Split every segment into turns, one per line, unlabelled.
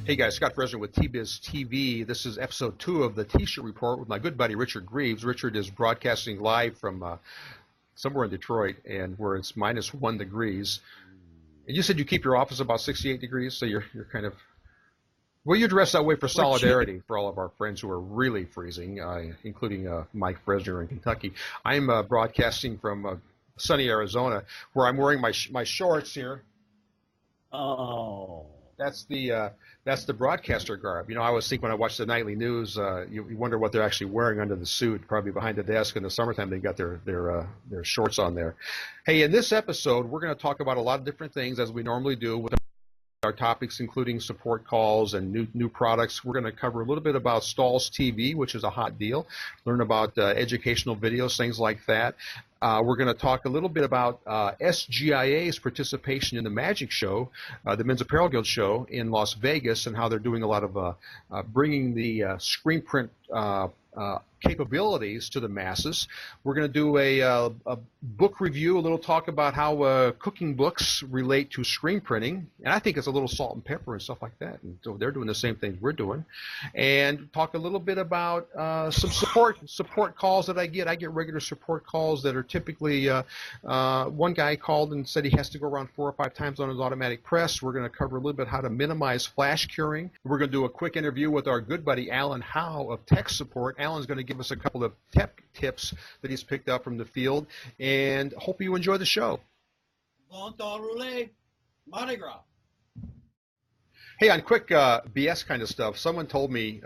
Hey guys, Scott Fresener with t-biz TV. This is episode 2 of the T-shirt report with my good buddy Richard Greaves. Richard is broadcasting live from somewhere in Detroit, and where it's -1 degrees. And you said you keep your office about 68 degrees, so you're kind of, well, you dress that way for solidarity for all of our friends who are really freezing, including Mike Pressner in Kentucky. I'm broadcasting from sunny Arizona, where I'm wearing my shorts here.
Oh.
That's the broadcaster garb. You know, I always think when I watch the nightly news, you wonder what they're actually wearing under the suit. Probably behind the desk in the summertime, they've got their shorts on there. Hey, in this episode, we're going to talk about a lot of different things as we normally do with our topics, including support calls and new products. We're going to cover a little bit about Stalls TV, which is a hot deal. Learn about educational videos, things like that. We're going to talk a little bit about SGIA's participation in the Magic Show, the Men's Apparel Guild show in Las Vegas, and how they're doing a lot of bringing the screen print capabilities to the masses. We're going to do a book review, a little talk about how cooking books relate to screen printing, and I think it's a little salt and pepper and stuff like that. And so they're doing the same things we're doing, and talk a little bit about some support calls that I get. I get regular support calls that are typically one guy called and said he has to go around 4 or 5 times on his automatic press. We're going to cover a little bit how to minimize flash curing. We're going to do a quick interview with our good buddy Alan Howe of Tech Support. Alan's going to give us a couple of tech tips that he's picked up from the field, and hope you enjoy the show.
Bon temps roulé, Mardi Gras.
Hey, on quick BS kind of stuff, someone told me,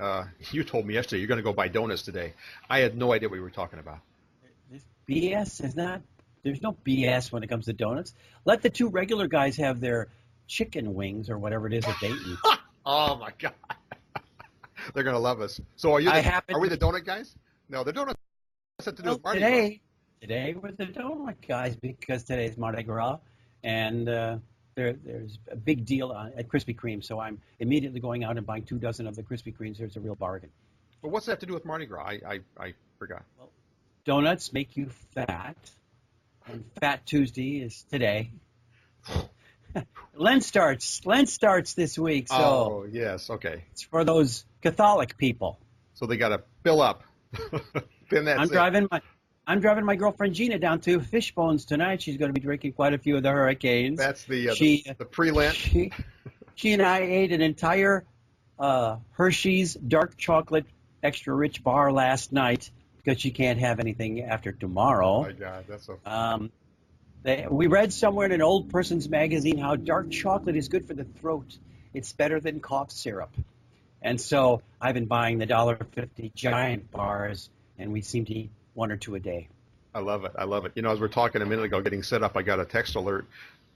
you told me yesterday, you're going to go buy donuts today. I had no idea what you were talking about.
BS is not, there's no BS when it comes to donuts. Let the 2 regular guys have their chicken wings or whatever it is that they eat.
Oh, my God. They're going to love us. So are we the donut guys? No, the donut has to do with Mardi Gras.
Today we're the donut guys because today's Mardi Gras, and there's a big deal at Krispy Kreme. So I'm immediately going out and buying 2 dozen of the Krispy Kremes. There's a real bargain.
But what's that have to do with Mardi Gras? I forgot. Well,
donuts make you fat, and Fat Tuesday is today. Lent starts this week, so
oh yes, okay.
It's for those Catholic people.
So they got to fill up. Then that's
I'm driving my girlfriend Gina down to Fishbones tonight. She's going to be drinking quite a few of the Hurricanes.
That's the pre-Lent.
She and I ate an entire Hershey's dark chocolate extra rich bar last night because she can't have anything after tomorrow.
Oh my God, that's so.
We read somewhere in an old person's magazine how dark chocolate is good for the throat. It's better than cough syrup. And so I've been buying the $1.50 giant bars, and we seem to eat 1 or 2 a day.
I love it. I love it. You know, as we're talking a minute ago, getting set up, I got a text alert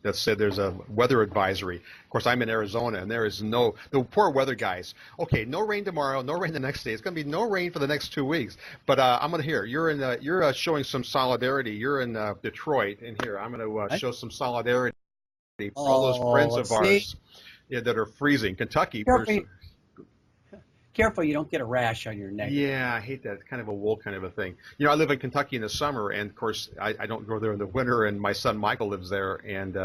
that said there's a weather advisory. Of course, I'm in Arizona, and there is the poor weather guys. Okay, no rain tomorrow, no rain the next day. It's going to be no rain for the next 2 weeks. But I'm going to hear you're showing some solidarity. You're in Detroit, and here I'm going to show some solidarity for all those friends of ours that are freezing. Kentucky.
Careful you don't get a rash on your neck.
Yeah, I hate that. It's kind of a wool kind of a thing. You know, I live in Kentucky in the summer, and of course, I don't go there in the winter, and my son Michael lives there, and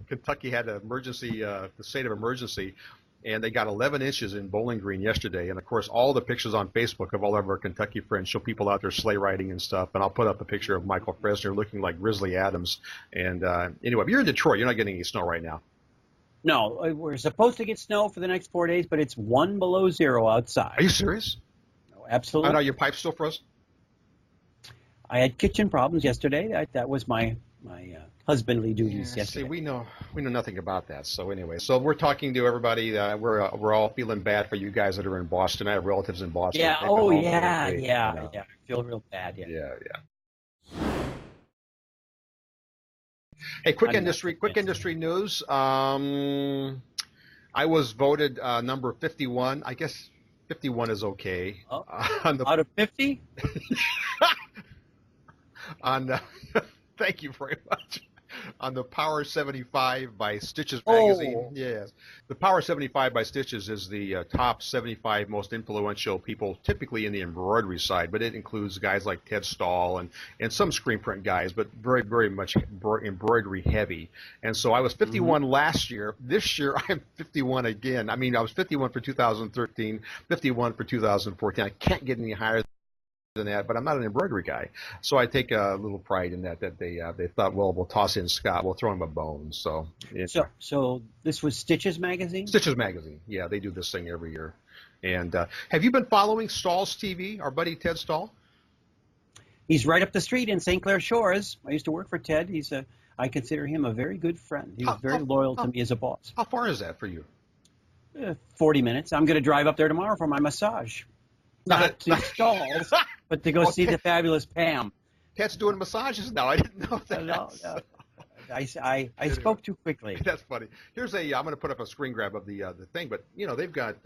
Kentucky had an emergency, the state of emergency, and they got 11 inches in Bowling Green yesterday. And, of course, all the pictures on Facebook of all of our Kentucky friends show people out there sleigh riding and stuff, and I'll put up a picture of Michael Fresener looking like Grizzly Adams. And anyway, if you're in Detroit, you're not getting any snow right now.
No, we're supposed to get snow for the next 4 days, but it's 1 below 0 outside.
Are you serious?
No, absolutely.
I know your pipe's still frozen?
I had kitchen problems yesterday. That was my husbandly duties yesterday.
See, we know nothing about that. So anyway, so we're talking to everybody. We're all feeling bad for you guys that are in Boston. I have relatives in Boston.
Yeah. Oh, yeah. I feel real bad.
Yeah. Hey, quick industry news. I was voted number 51. I guess 51 is okay.
Oh, out of 50?
Thank you very much. on the Power 75 by Stitches magazine.
Oh,
Yes. The Power 75 by Stitches is the top 75 most influential people, typically in the embroidery side, but it includes guys like Ted Stahl and some screen print guys, but very, very much embroidery heavy. And so I was 51 last year. This year I'm 51 again. I mean, I was 51 for 2013, 51 for 2014. I can't get any higher than that, but I'm not an embroidery guy, so I take a little pride in that they thought, well, we'll toss in Scott, we'll throw him a bone. So
so this was Stitches magazine.
Stitches magazine, yeah, they do this thing every year. And have you been following Stahl's TV, our buddy Ted Stahl?
He's right up the street in St. Clair Shores. I used to work for Ted. I consider him a very good friend. He was very loyal to me as a boss.
How far is that for you?
40 minutes. I'm going to drive up there tomorrow for my massage. Not to Stahl's, but to go see the fabulous Pam.
Ted's doing massages now. I didn't know that.
No. I spoke too quickly.
That's funny. Here's I'm going to put up a screen grab of the thing, but they've got.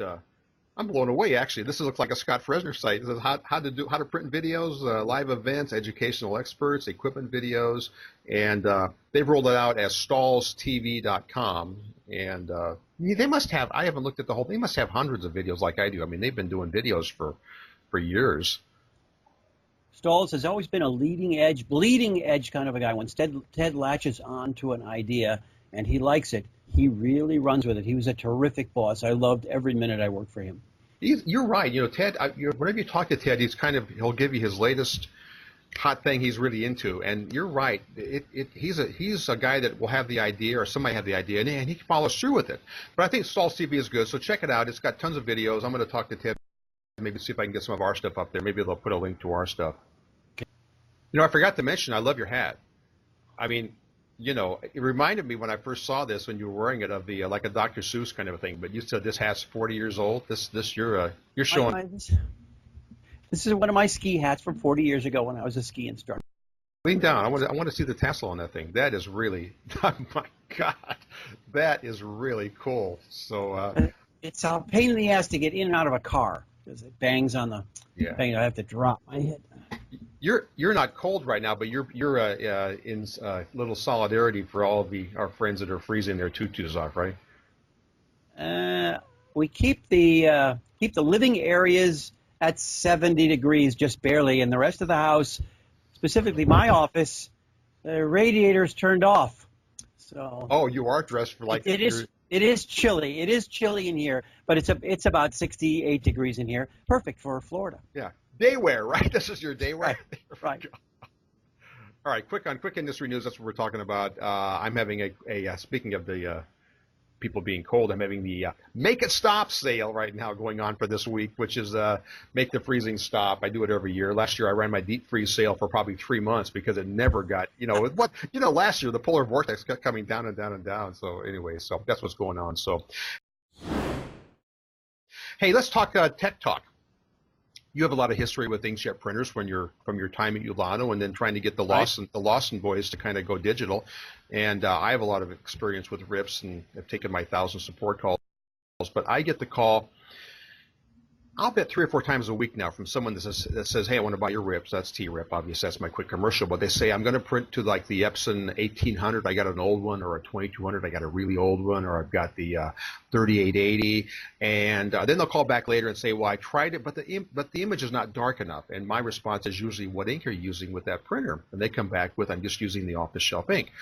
I'm blown away actually. This looks like a Scott Fresener site. It says how to print videos, live events, educational experts, equipment videos, and they've rolled it out as stallstv.com. And they must have. I haven't looked at the whole. They must have hundreds of videos like I do. I mean, they've been doing videos for years.
Stahl's has always been a bleeding edge kind of a guy. When Ted latches on to an idea and he likes it, he really runs with it. He was a terrific boss. I loved every minute I worked for him.
You're right. Ted, whenever you talk to Ted, he'll give you his latest hot thing he's really into. And you're right. He's a guy that will have the idea, or somebody have the idea, and he follows through with it. But I think Stahl's TV is good, so check it out. It's got tons of videos. I'm going to talk to Ted, maybe see if I can get some of our stuff up there. Maybe they'll put a link to our stuff. I forgot to mention, I love your hat. I mean, it reminded me when I first saw this, when you were wearing it, of the like a Dr. Seuss kind of a thing. But you said this hat's 40 years old. You're showing.
This is one of my ski hats from 40 years ago when I was a ski instructor.
Lean down. I want to see the tassel on that thing. That is really, oh my God, that is really cool. So
it's a pain in the ass to get in and out of a car because it bangs on the thing. I have to drop my head.
You're not cold right now, but you're in little solidarity for all of our friends that are freezing their tutus off, right?
We keep the living areas at 70 degrees, just barely, and the rest of the house, specifically my office, the radiator's turned off. So.
Oh, you are dressed for like.
It is chilly. It is chilly in here, but it's about 68 degrees in here. Perfect for Florida.
Yeah. Day wear, right? This is your day wear?
Right.
All right, quick industry news. That's what we're talking about. I'm having speaking of the people being cold, I'm having the Make It Stop sale right now going on for this week, which is Make the Freezing Stop. I do it every year. Last year I ran my deep freeze sale for probably 3 months because it never got, last year the polar vortex kept coming down and down and down. So anyway, so that's what's going on. So, hey, let's talk tech talk. You have a lot of history with inkjet printers from your time at Ulano, and then trying to get the Lawson boys to kind of go digital. And I have a lot of experience with RIPs and have taken my 1,000 support calls. But I get the call, I'll bet 3 or 4 times a week now from someone that says, hey, I want to buy your RIPs. That's T-RIP, obviously. That's my quick commercial. But they say, I'm going to print to like the Epson 1800. I got an old one, or a 2200. I got a really old one, or I've got the 3880. And then they'll call back later and say, well, I tried it, but the image is not dark enough. And my response is usually, what ink are you using with that printer? And they come back with, I'm just using the off-the-shelf ink.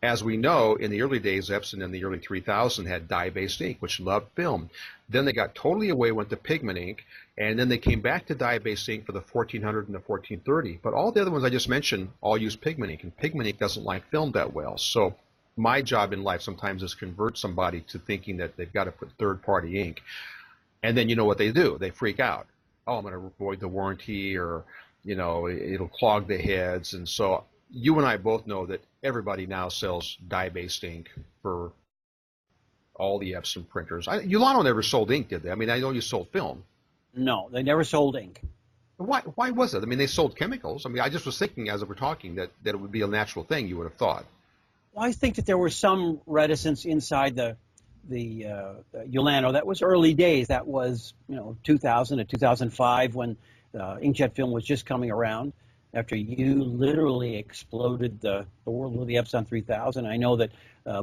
As we know, in the early days, Epson in the early 3000 had dye-based ink, which loved film. Then they got totally away, went to pigment ink, and then they came back to dye-based ink for the 1400 and the 1430. But all the other ones I just mentioned all use pigment ink, and pigment ink doesn't like film that well. So my job in life sometimes is convert somebody to thinking that they've got to put third-party ink. And then you know what they do. They freak out. Oh, I'm going to avoid the warranty, or, it'll clog the heads. And so you and I both know that everybody now sells dye-based ink for all the Epson printers. Ulano never sold ink, did they? I mean, I know you sold film.
No, they never sold ink.
Why was it? I mean, they sold chemicals. I mean, I just was thinking as we're talking that it would be a natural thing, you would have thought.
Well, I think that there was some reticence inside the Ulano. That was early days. That was 2000 to 2005 when inkjet film was just coming around. after you literally exploded the world of the Epson 3000. I know that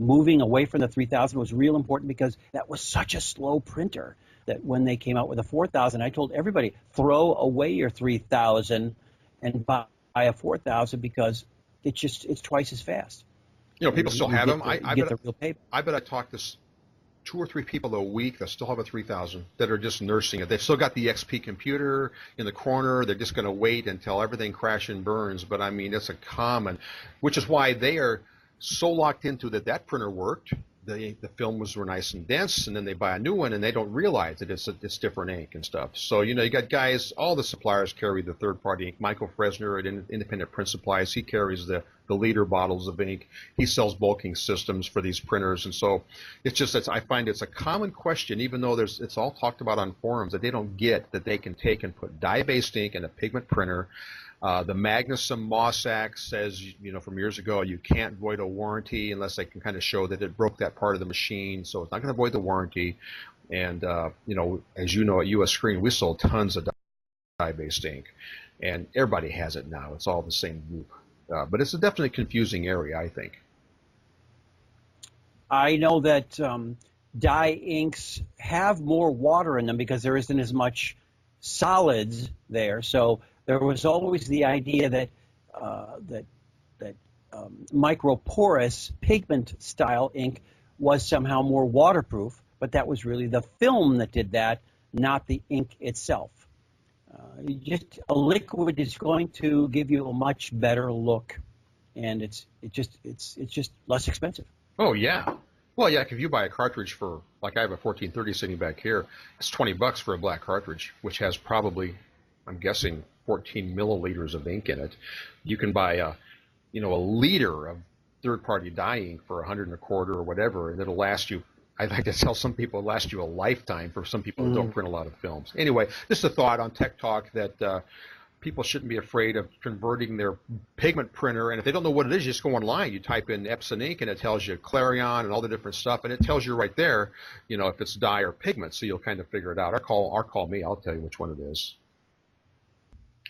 moving away from the 3000 was real important because that was such a slow printer that when they came out with a 4000, I told everybody, throw away your 3000 and buy a 4000 because it's twice as fast.
You know, people still have them.
I get the real paper.
I bet I talked to 2 or 3 people a week that still have a 3000 that are just nursing it. They've still got the XP computer in the corner. They're just going to wait until everything crashes and burns. But I mean, it's a common, which is why they are so locked into that printer worked. The films were nice and dense, and then they buy a new one and they don't realize that it's different ink and stuff. So, you know, you got guys, all the suppliers carry the third-party ink. Michael Fresener at Independent Print Supplies, he carries the liter bottles of ink. He sells bulking systems for these printers, and so I find it's a common question, even though it's all talked about on forums, that they don't get that they can take and put dye-based ink in a pigment printer. The Magnuson Moss Act says, you know, from years ago, you can't void a warranty unless they can kind of show that it broke that part of the machine. So it's not going to void the warranty. And, you know, as you know, at US Screen, we sold tons of dye-based ink. And everybody has it now. It's all the same group. But it's a definitely confusing area, I think.
I know that dye inks have more water in them because there isn't as much solids there. So there was always the idea that microporous pigment style ink was somehow more waterproof, but that was really the film that did that, not the ink itself. A liquid is going to give you a much better look, and it's just less expensive.
Oh yeah. Well, yeah, if you buy a cartridge for, like I have a 1430 sitting back here, it's $20 for a black cartridge, which has probably, I'm guessing, 14 milliliters of ink in it. You can buy a liter of third-party dye ink for $125 or whatever, and it'll last you. I like to tell some people it'll last you a lifetime for some people who don't print a lot of films. Anyway, just a thought on Tech Talk that people shouldn't be afraid of converting their pigment printer. And if they don't know what it is, you just go online. You type in Epson ink, and it tells you Clarion and all the different stuff, and it tells you right there, you know, if it's dye or pigment. So you'll kind of figure it out. Or call me. I'll tell you which one it is.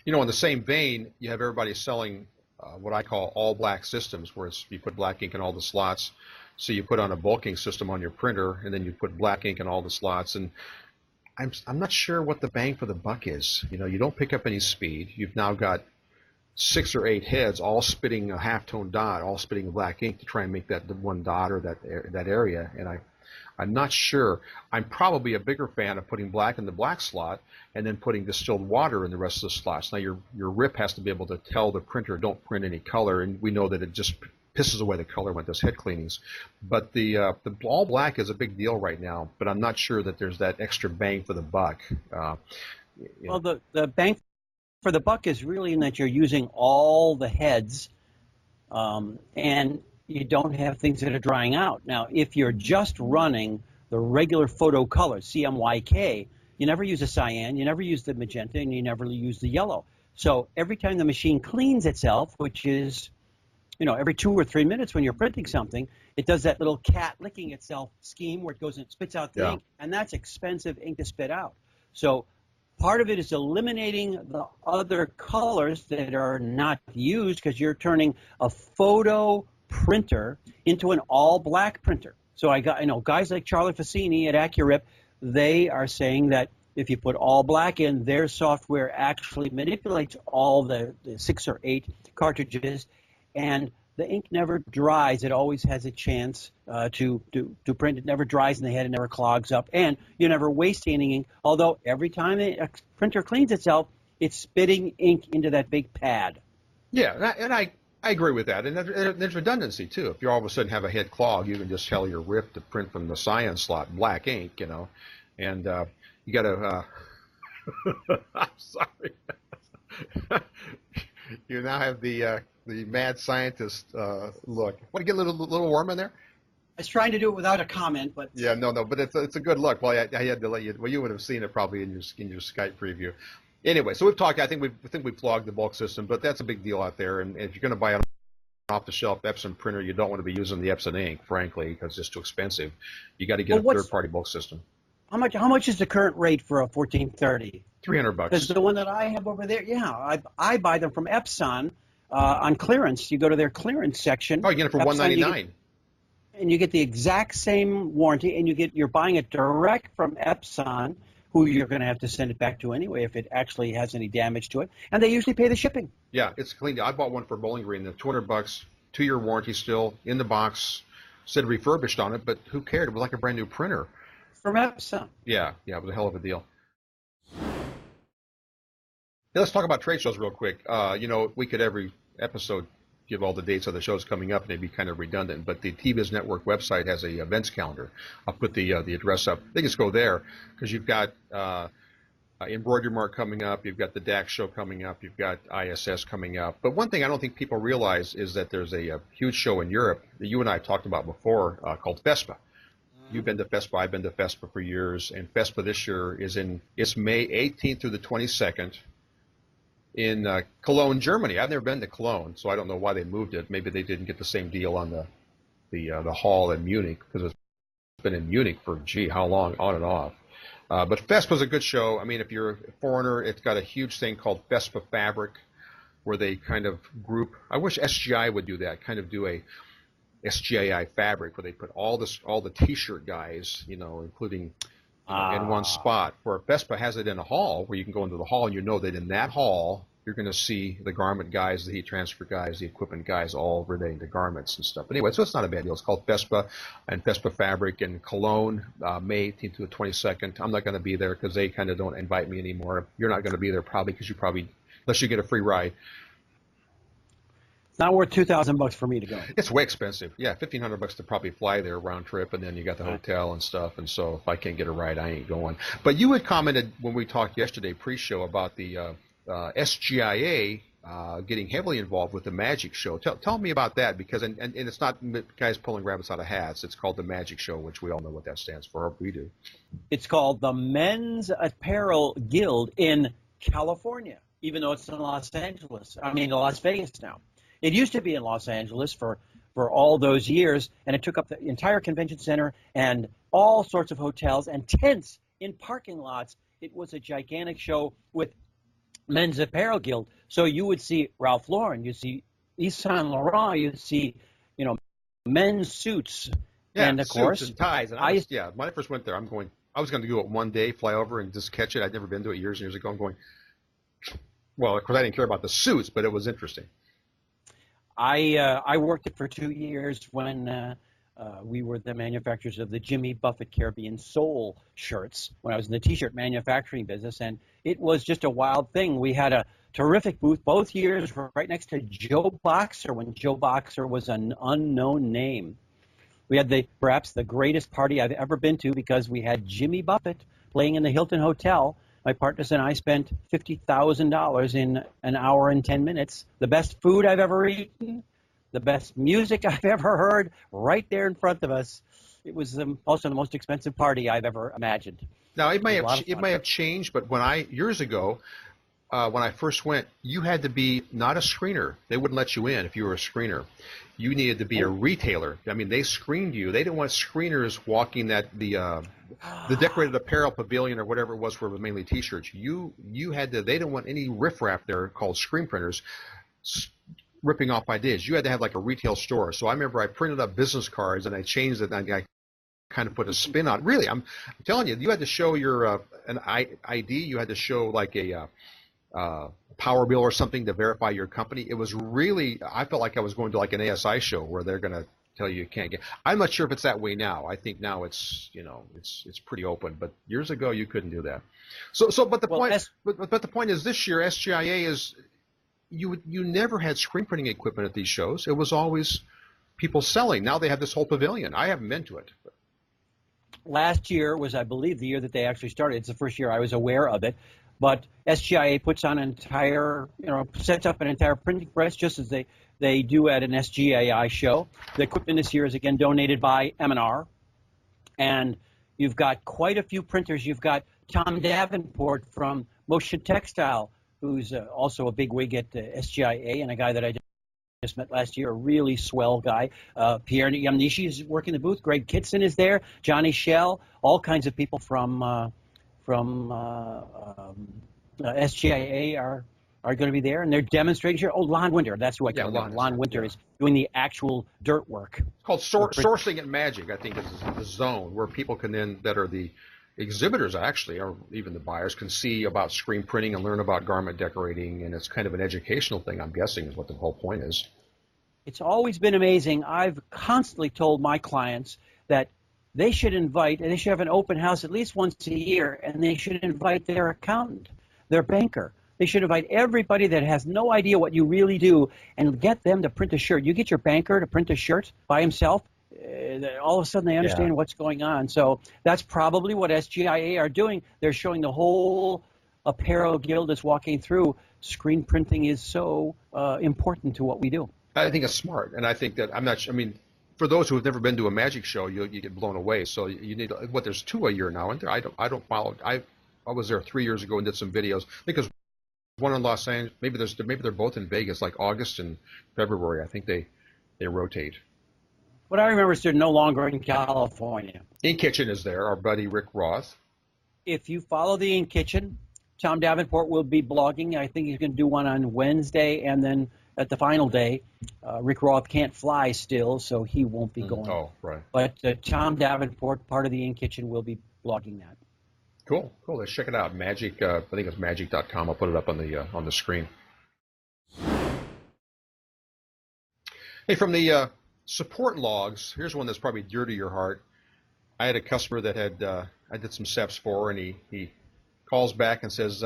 You know, in the same vein, you have everybody selling what I call all black systems, where you put black ink in all the slots. So you put on a bulking system on your printer, and then you put black ink in all the slots. And I'm not sure what the bang for the buck is. You know, you don't pick up any speed. You've now got 6 or 8 heads all spitting a halftone dot, all spitting black ink to try and make that one dot or that area. And I'm not sure. I'm probably a bigger fan of putting black in the black slot and then putting distilled water in the rest of the slots. Now your RIP has to be able to tell the printer don't print any color, and we know that it just pisses away the color when it does head cleanings. But the all black is a big deal right now, but I'm not sure that there's that extra bang for the buck.
Well, the bang for the buck is really in that you're using all the heads, and you don't have things that are drying out. Now, if you're just running the regular photo colors, CMYK, you never use a cyan, you never use the magenta, and you never use the yellow. So every time the machine cleans itself, which is, you know, every 2 or 3 minutes when you're printing something, it does that little cat licking itself scheme where it goes and spits out the ink, and that's expensive ink to spit out. So part of it is eliminating the other colors that are not used, because you're turning a photo printer into an all-black printer. So I know guys like Charlie Fassini at AccuRip, they are saying that if you put all black in, their software actually manipulates all the 6 or 8 cartridges, and the ink never dries. It always has a chance to print. It never dries in the head. It never clogs up. And you never waste any ink, although every time a printer cleans itself, it's spitting ink into that big pad.
Yeah, and I agree with that. And there's redundancy, too. If you all of a sudden have a head clog, you can just tell your RIP to print from the cyan slot black ink, you know. And you got to I'm sorry. You now have the mad scientist look. Want to get a little warm in there?
I was trying to do it without a comment, but
yeah, no, but it's a good look. Well, I had to let you. Well, you would have seen it probably in your Skype preview. Anyway, so we've talked. I think we've flogged the bulk system, but that's a big deal out there. And if you're going to buy an off-the-shelf Epson printer, you don't want to be using the Epson ink, frankly, because it's just too expensive. You got to get a third-party bulk system.
How much is the current rate for a 1430?
$300.
Because the one that I have over there, yeah, I buy them from Epson on clearance. You go to their clearance section.
Oh, you get it for $199.
And you get the exact same warranty, and you're buying it direct from Epson, who you're going to have to send it back to anyway if it actually has any damage to it. And they usually pay the shipping.
Yeah, it's clean. I bought one for Bowling Green. The $200, 2-year warranty still in the box. Said refurbished on it, but who cared? It was like a brand new printer.
From Epson.
Yeah, it was a hell of a deal. Yeah, let's talk about trade shows real quick. We could every episode give all the dates of the shows coming up, and they'd be kind of redundant. But the t-biz network website has a events calendar. I'll put the address up. They just go there because you've got Embroidery Mart coming up. You've got the DAX show coming up. You've got ISS coming up. But one thing I don't think people realize is that there's a huge show in Europe that you and I have talked about before called FESPA. You've been to FESPA. I've been to FESPA for years. And FESPA this year it's May 18th through the 22nd. In Cologne, Germany. I've never been to Cologne, so I don't know why they moved it. Maybe they didn't get the same deal on the hall in Munich, because it's been in Munich for, how long, on and off. But FESPA's a good show. I mean, if you're a foreigner, it's got a huge thing called FESPA Fabric, where they kind of group. I wish SGI would do that, kind of do a SGIA Fabric, where they put all the T-shirt guys, including in one spot. Where FESPA has it in a hall where you can go into the hall and you know that in that hall you're going to see the garment guys, the heat transfer guys, the equipment guys all relating to garments and stuff. But anyway, so it's not a bad deal. It's called FESPA and FESPA Fabric in Cologne, May 18th to the 22nd. I'm not going to be there because they kind of don't invite me anymore. You're not going to be there probably because unless you get a free ride.
It's not worth $2,000 for me to go.
It's way expensive. Yeah, $1,500 to probably fly there round trip, and then you got the hotel and stuff. And so if I can't get a ride, I ain't going. But you had commented when we talked yesterday pre-show about the SGIA getting heavily involved with the Magic Show. Tell me about that, because and it's not guys pulling rabbits out of hats. It's called the Magic Show, which we all know what that stands for. We do.
It's called the Men's Apparel Guild in California, even though it's in Las Vegas now. It used to be in Los Angeles for all those years, and it took up the entire convention center and all sorts of hotels and tents in parking lots. It was a gigantic show with Men's Apparel Guild. So you would see Ralph Lauren, you see Yves Saint Laurent, you see, men's suits, and of course,
and ties. And when I first went there, I was going to do it one day, fly over and just catch it. I'd never been to it years and years ago. I'm going, well, of course, I didn't care about the suits, but it was interesting.
I worked it for 2 years when we were the manufacturers of the Jimmy Buffett Caribbean Soul shirts when I was in the T-shirt manufacturing business, and it was just a wild thing. We had a terrific booth both years right next to Joe Boxer when Joe Boxer was an unknown name. We had perhaps the greatest party I've ever been to because we had Jimmy Buffett playing in the Hilton Hotel. My partners and I spent $50,000 in an hour and 10 minutes. The best food I've ever eaten, the best music I've ever heard, right there in front of us. It was also the most expensive party I've ever imagined.
Now it may have changed, but years ago, when I first went, you had to be not a screener. They wouldn't let you in if you were a screener. You needed to be a retailer. I mean, they screened you. They didn't want screeners walking the decorated apparel pavilion or whatever it was, where it was mainly T-shirts. You had to. They didn't want any riffraff there called screen printers ripping off ideas. You had to have like a retail store. So I remember I printed up business cards and I changed it, and I kind of put a spin on it. Really, I'm telling you, you had to show your an ID. You had to show like a power bill or something to verify your company. It was really, I felt like I was going to like an ASI show where they're going to tell you can't get. I'm not sure if it's that way now. I think now it's it's pretty open, but years ago you couldn't do that. But the point is, this year SGIA is you never had screen printing equipment at these shows. It was always people selling. Now they have this whole pavilion. I haven't been to it.
Last year was, I believe, the year that they actually started. It's the first year I was aware of it. But SGIA puts on sets up an entire printing press just as they do at an SGII show. The equipment this year is again donated by M&R. And you've got quite a few printers. You've got Tom Davenport from Motion Textile, who's also a big wig at SGIA, and a guy that I just met last year, a really swell guy. Pierre Yamnishi is working the booth. Greg Kitson is there. Johnny Shell, all kinds of people from SGIA are going to be there, and they're demonstrating here. Oh, Lon Winter, that's who I call him. Lon Winter is doing the actual dirt work.
It's called Sourcing at Magic, I think, is the zone where people can then, that are the exhibitors actually, or even the buyers, can see about screen printing and learn about garment decorating, and it's kind of an educational thing, I'm guessing, is what the whole point is.
It's always been amazing. I've constantly told my clients that they should invite, and they should have an open house at least once a year, and they should invite their accountant, their banker. They should invite everybody that has no idea what you really do and get them to print a shirt. You get your banker to print a shirt by himself, all of a sudden they understand what's going on. So that's probably what SGIA are doing. They're showing the whole apparel guild is walking through. Screen printing is so important to what we do.
I think it's smart, and I think that for those who have never been to a magic show, you get blown away. So you need there's 2 a year now, aren't there? I don't follow. I was there 3 years ago and did some videos. I think there's one in Los Angeles. Maybe they're both in Vegas, like August and February. I think they rotate.
What I remember is they're no longer in California.
Ink Kitchen is there. Our buddy Rick Roth.
If you follow the Ink Kitchen, Tom Davenport will be blogging. I think he's going to do one on Wednesday, and then at the final day, Rick Roth can't fly still, so he won't be going.
Oh, right.
But Tom Davenport, part of the Ink Kitchen, will be blogging that.
Cool. Let's check it out. Magic. I think it's magic.com. I'll put it up on the screen. Hey, from the support logs, here's one that's probably dear to your heart. I had a customer that had I did some steps for, and he calls back and says,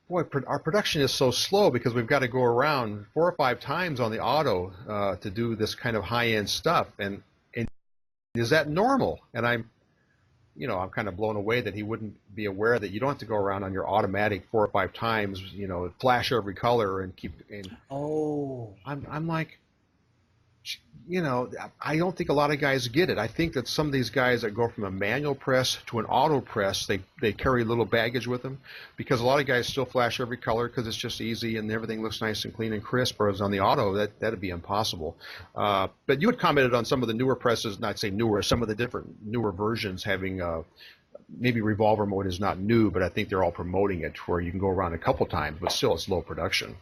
boy, our production is so slow because we've got to go around 4 or 5 times on the auto to do this kind of high-end stuff. And is that normal? And I'm kind of blown away that he wouldn't be aware that you don't have to go around on your automatic 4 or 5 times, flash every color and keep. I'm like, I don't think a lot of guys get it. I think that some of these guys that go from a manual press to an auto press, they carry a little baggage with them, because a lot of guys still flash every color because it's just easy and everything looks nice and clean and crisp, whereas on the auto, that'd be impossible. But you had commented on some of the newer presses, not say newer, some of the different newer versions having maybe revolver mode is not new, but I think they're all promoting it where you can go around a couple times, but still it's low production.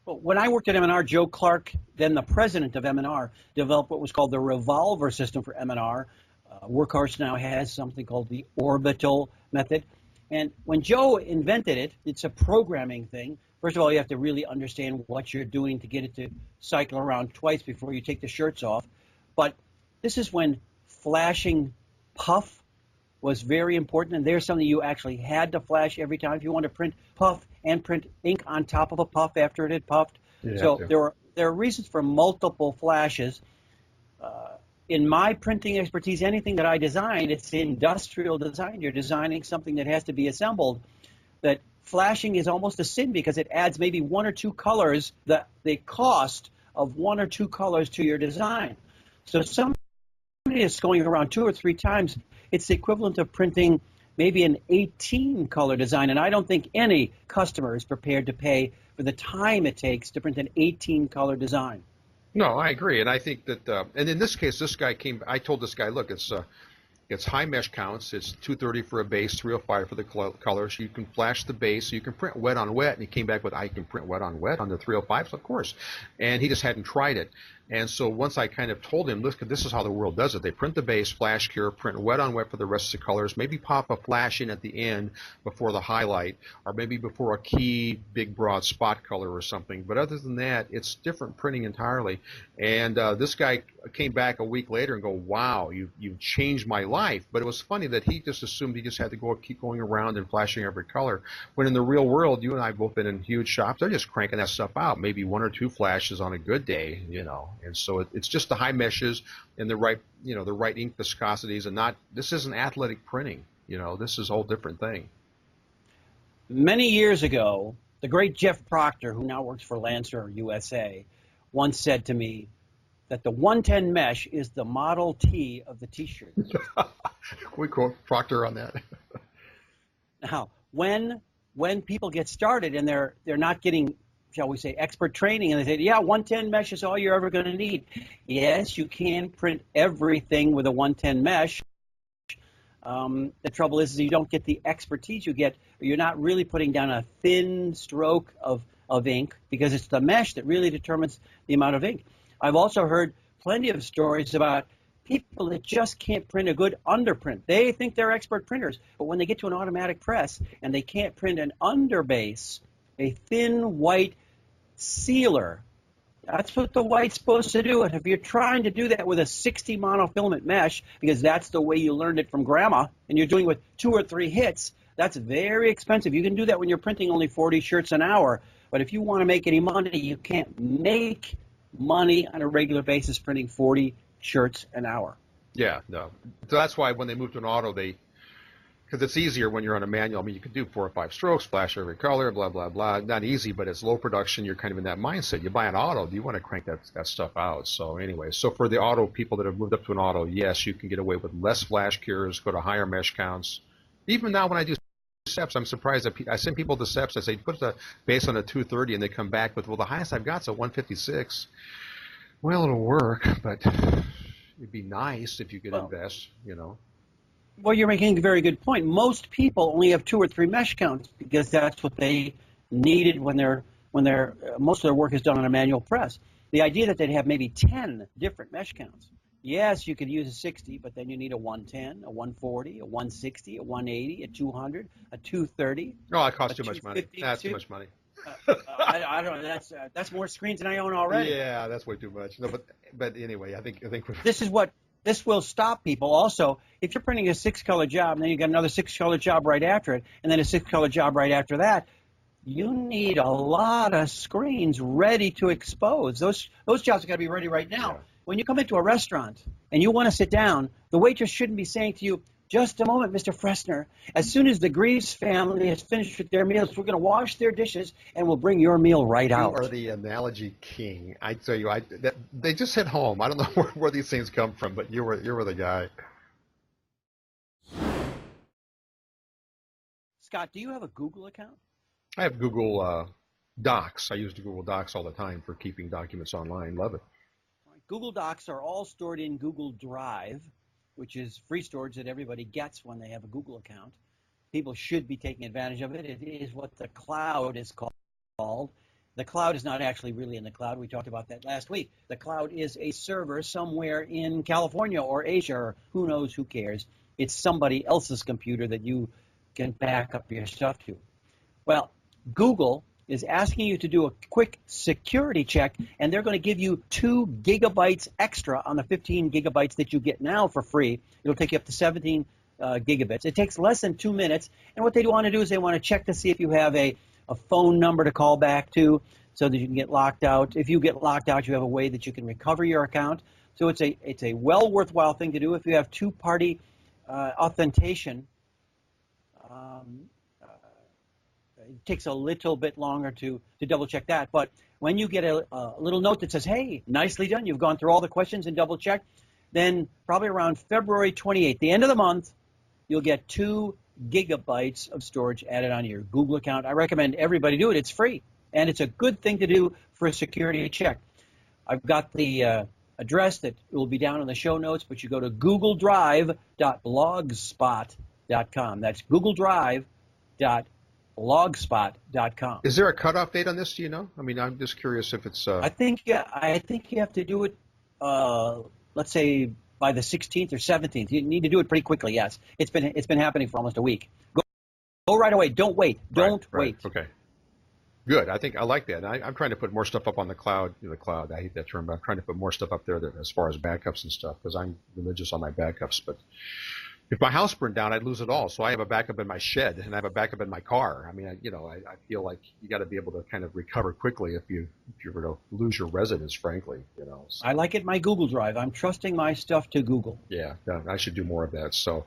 When I worked at M&R, Joe Clark, then the president of M&R, developed what was called the revolver system for M&R. Workhorse now has something called the orbital method. And when Joe invented it, it's a programming thing. First of all, you have to really understand what you're doing to get it to cycle around twice before you take the shirts off. But this is when flashing puff was very important, and there's something you actually had to flash every time if you want to print puff and print ink on top of a puff after it had puffed. So there are reasons for multiple flashes. In my printing expertise, anything that I design, it's industrial design. You're designing something that has to be assembled. That flashing is almost a sin because it adds maybe 1 or 2 colors, the cost of 1 or 2 colors to your design. So somebody is going around 2 or 3 times. It's the equivalent of printing maybe an 18-color design, and I don't think any customer is prepared to pay for the time it takes to print an 18-color design.
No, I agree, and I think that, and in this case, I told this guy, look, it's high mesh counts. It's 230 for a base, 305 for the colors. You can flash the base. So you can print wet on wet. And he came back with, I can print wet on the 305s, of course. And he just hadn't tried it. And so once I kind of told him, look, this is how the world does it. They print the base, flash cure, print wet on wet for the rest of the colors, maybe pop a flash in at the end before the highlight, or maybe before a key big broad spot color or something. But other than that, it's different printing entirely. And this guy came back a week later and go, wow, you've changed my life. But it was funny that he just assumed he just had to keep going around and flashing every color. When in the real world, you and I have both been in huge shops. They're just cranking that stuff out, maybe 1 or 2 flashes on a good day, And so it's just the high meshes and the right ink viscosities, and this isn't athletic printing. This is a whole different thing.
Many years ago, the great Jeff Proctor, who now works for Lancer USA, once said to me that the 110 mesh is the Model T of the T-shirt.
We quote Proctor on that.
Now, when people get started and they're not getting, shall we say, expert training, and they say, yeah, 110 mesh is all you're ever going to need. Yes, you can print everything with a 110 mesh, The trouble is you don't get the expertise you get. You're not really putting down a thin stroke of ink, because it's the mesh that really determines the amount of ink. I've also heard plenty of stories about people that just can't print a good underprint. They think they're expert printers, but when they get to an automatic press and they can't print an underbase, a thin white sealer, that's what the white's supposed to do. And if you're trying to do that with a 60 monofilament mesh, because that's the way you learned it from grandma, and you're doing it with 2 or 3 hits, that's very expensive. You can do that when you're printing only 40 shirts an hour. But if you want to make any money, you can't make money on a regular basis printing 40 shirts an hour.
Yeah, no. So that's why when they moved to an auto, because it's easier when you're on a manual. I mean, you can do 4 or 5 strokes, flash every color, blah, blah, blah. Not easy, but it's low production. You're kind of in that mindset. You buy an auto, you want to crank that stuff out. So anyway, so for the auto people that have moved up to an auto, yes, you can get away with less flash cures, go to higher mesh counts. Even now when I do steps, I'm surprised that I send people to steps. I say, put the base on a 230, and they come back with, well, the highest I've got is a 156. Well, it'll work, but it'd be nice if you could invest, you know.
Well, you're making a very good point. Most people only have 2 or 3 mesh counts because that's what they needed when most of their work is done on a manual press. The idea that they'd have maybe 10 different mesh counts. Yes, you could use a 60, but then you need a 110, a 140, a 160, a 180, a 200, a 230.
No, that costs too much money. That's too much money.
I don't know. That's more screens than I own already.
Yeah, that's way too much. No, but anyway, I think
this will stop people. Also, if you're printing a 6-color job and then you got another 6-color job right after it, and then a 6-color job right after that, you need a lot of screens ready to expose. Those jobs are got to be ready right now. Yeah. When you come into a restaurant and you want to sit down, the waitress shouldn't be saying to you, "Just a moment, Mr. Fresener. As soon as the Greaves family has finished with their meals, we're going to wash their dishes and we'll bring your meal right out."
You are the analogy king. I tell you, they just hit home. I don't know where these things come from, but you were the guy.
Scott, do you have a Google account?
I have Google Docs. I use Google Docs all the time for keeping documents online. Love it.
Google Docs are all stored in Google Drive, which is free storage that everybody gets when they have a Google account. People should be taking advantage of it. It is what the cloud is called. The cloud is not actually really in the cloud. We talked about that last week. The cloud is a server somewhere in California or Asia, or who knows, who cares. It's somebody else's computer that you can back up your stuff to. Well, Google is asking you to do a quick security check, and they're going to give you 2 gigabytes extra on the 15 gigabytes that you get now for free. It'll take you up to 17 gigabits. It takes less than 2 minutes, and what they want to do is they want to check to see if you have a phone number to call back to so that you can get locked out. If you get locked out, you have a way that you can recover your account. So it's a well worthwhile thing to do if you have two-party authentication. It takes a little bit longer to double check that, but when you get a little note that says, "Hey, nicely done, you've gone through all the questions and double checked," then probably around February 28th, the end of the month, you'll get 2 gigabytes of storage added on your Google account. I recommend everybody do it. It's free, and it's a good thing to do for a security check. I've got the address that will be down in the show notes, but you go to googledrive.blogspot.com. That's googledrive.blogspot.com.
Is there a cutoff date on this? Do you know? I mean, I'm just curious if it's.
I think you have to do it. Let's say by the 16th or 17th. You need to do it pretty quickly. Yes, it's been happening for almost a week. Go right away. Don't wait. Don't wait.
Okay. Good. I think I like that. I'm trying to put more stuff up on the cloud. The cloud. I hate that term, but I'm trying to put more stuff up there as far as backups and stuff because I'm religious on my backups. But if my house burned down, I'd lose it all. So I have a backup in my shed and I have a backup in my car. I mean, I feel like you got to be able to kind of recover quickly if you're going to lose your residence, frankly. So.
I like it in my Google Drive. I'm trusting my stuff to Google.
Yeah, I should do more of that. So.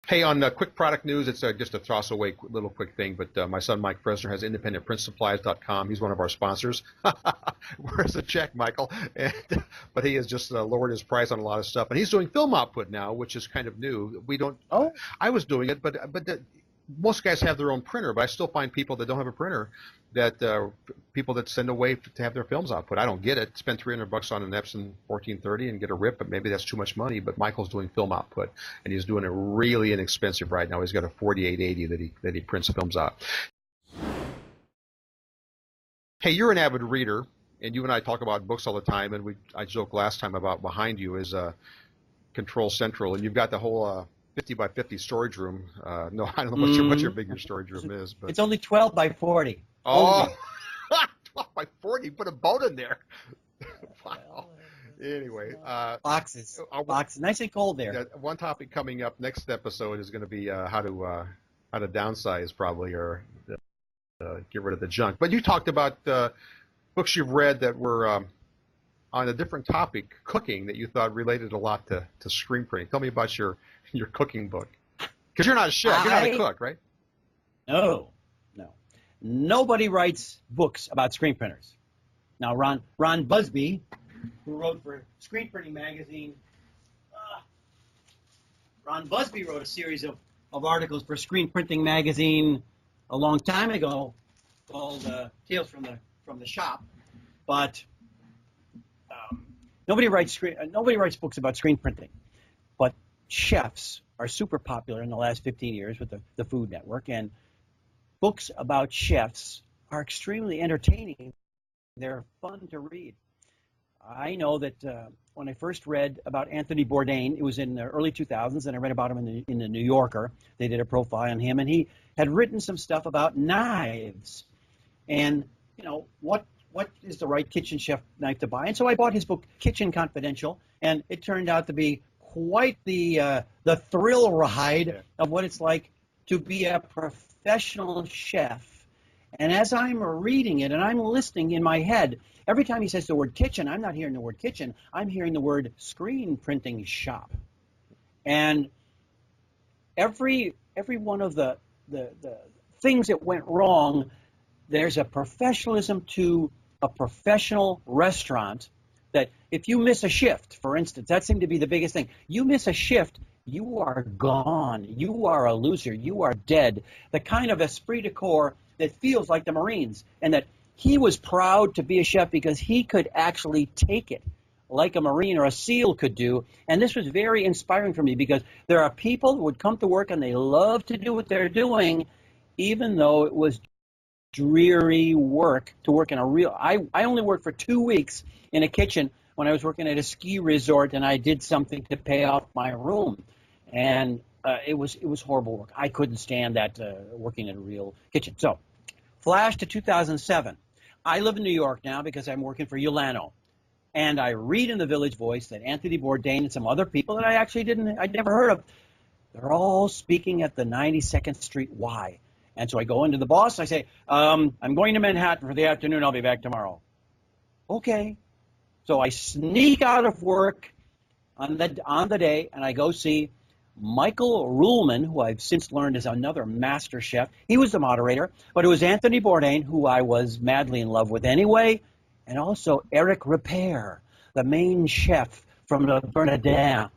Hey, on quick product news, it's just a toss-away little quick thing, but my son Mike Pressner has independentprintsupplies.com. He's one of our sponsors. Where's the check, Michael? But he has just lowered his price on a lot of stuff, and he's doing film output now, which is kind of new. We don't.
Oh.
I was doing it, but most guys have their own printer, but I still find people that don't have a printer, that people that send away to have their films output. I don't get it. Spend $300 on an Epson 1430 and get a rip, but maybe that's too much money. But Michael's doing film output, and he's doing it really inexpensive right now. He's got a 4880 that he prints films out. Hey, you're an avid reader, and you and I talk about books all the time. And I joked last time about behind you is Control Central, and you've got the whole 50 by 50 storage room. No, I don't know what your bigger storage room is, but
it's only 12 by 40.
Oh, 12 by 40. Put a boat in there. Wow. Anyway,
boxes, nice and cold there.
Yeah, one topic coming up next episode is going to be how to downsize, probably, or get rid of the junk. But you talked about books you've read that were on a different topic, cooking, that you thought related a lot to screen printing. Tell me about your cooking book, because you're not a chef, you're not a cook, right?
No. Nobody writes books about screen printers. Now, Ron Busby, who wrote for Screen Printing Magazine, Ron Busby wrote a series of articles for Screen Printing Magazine a long time ago called Tales from the Shop. But nobody writes books about screen printing. But chefs are super popular in the last 15 years with the Food Network, and books about chefs are extremely entertaining. They're fun to read. I know that when I first read about Anthony Bourdain, it was in the early 2000s, and I read about him in the New Yorker. They did a profile on him, and he had written some stuff about knives and, what is the right kitchen chef knife to buy. And so I bought his book, Kitchen Confidential, and it turned out to be quite the thrill ride of what it's like to be a professional chef. And as I'm reading it and I'm listening in my head, every time he says the word kitchen, I'm not hearing the word kitchen, I'm hearing the word screen printing shop. And every one of the things that went wrong, there's a professionalism to a professional restaurant that if you miss a shift, for instance, that seemed to be the biggest thing. You miss a shift, you are gone. You are a loser. You are dead. The kind of esprit de corps that feels like the Marines, and that he was proud to be a chef because he could actually take it like a Marine or a SEAL could do. And this was very inspiring for me because there are people who would come to work and they love to do what they're doing, even though it was dreary work to work in a real. I only worked for 2 weeks in a kitchen when I was working at a ski resort, and I did something to pay off my room. And it was horrible work. I couldn't stand that working in a real kitchen. So, flash to 2007. I live in New York now because I'm working for Ulano. And I read in the Village Voice that Anthony Bourdain and some other people that I'd never heard of, they're all speaking at the 92nd Street Y. And so I go into the boss, I say, I'm going to Manhattan for the afternoon, I'll be back tomorrow. Okay. So I sneak out of work on the day, and I go see Michael Ruhlman, who I've since learned is another master chef. He was the moderator, but it was Anthony Bourdain, who I was madly in love with anyway, and also Eric Ripert, the main chef from the Bernardin,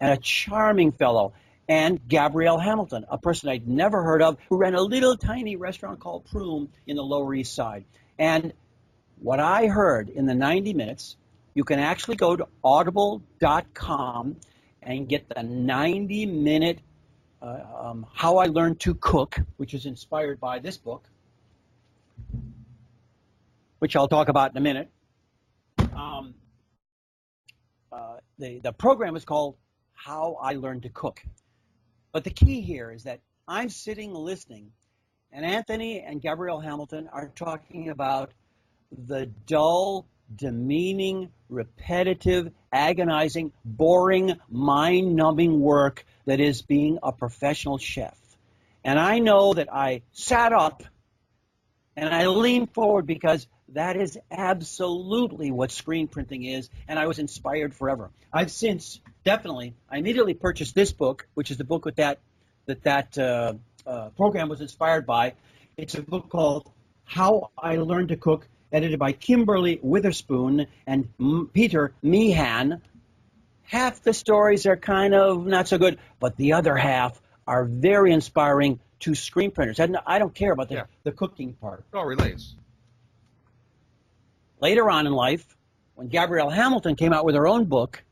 and a charming fellow, and Gabrielle Hamilton, a person I'd never heard of, who ran a little tiny restaurant called Prune in the Lower East Side. And what I heard in the 90 minutes, you can actually go to audible.com and get the 90-minute How I Learned to Cook, which is inspired by this book, which I'll talk about in a minute. The program is called How I Learned to Cook. But the key here is that I'm sitting listening, and Anthony and Gabrielle Hamilton are talking about the dull, demeaning, repetitive, agonizing, boring, mind-numbing work that is being a professional chef. And I know that I sat up and I leaned forward because that is absolutely what screen printing is, and I was inspired forever. I've since I immediately purchased this book, which is the book with that program was inspired by. It's a book called How I Learned to Cook, edited by Kimberly Witherspoon and Peter Meehan. Half the stories are kind of not so good, but the other half are very inspiring, to screen printers. And I don't care about the cooking part.
It all relates.
Later on in life, when Gabrielle Hamilton came out with her own book,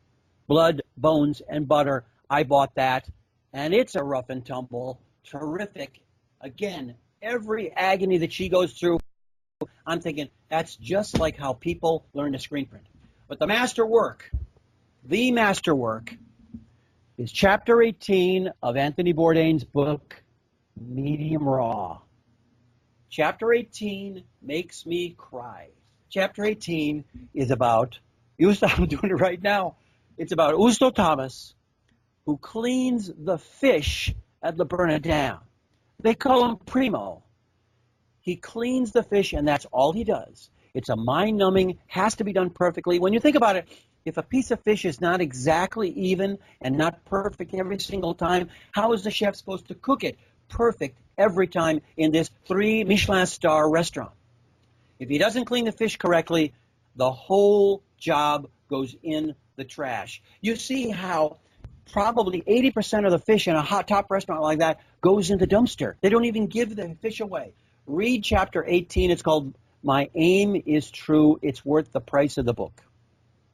Blood, Bones, and Butter, I bought that, and it's a rough and tumble, terrific. Again, every agony that she goes through, I'm thinking, that's just like how people learn to screen print. But the masterwork is Chapter 18 of Anthony Bourdain's book, Medium Raw. Chapter 18 makes me cry. Chapter 18 is about, I'm doing it right now, it's about Usto Thomas, who cleans the fish at Le Bernardin. They call him Primo. He cleans the fish, and that's all he does. It's a mind-numbing, has to be done perfectly. When you think about it, if a piece of fish is not exactly even and not perfect every single time, how is the chef supposed to cook it perfect every time in this 3 Michelin star restaurant? If he doesn't clean the fish correctly, the whole job goes in the trash. You see how probably 80% of the fish in a hot top restaurant like that goes in the dumpster. They don't even give the fish away. Read Chapter 18. It's called My Aim is True. It's worth the price of the book.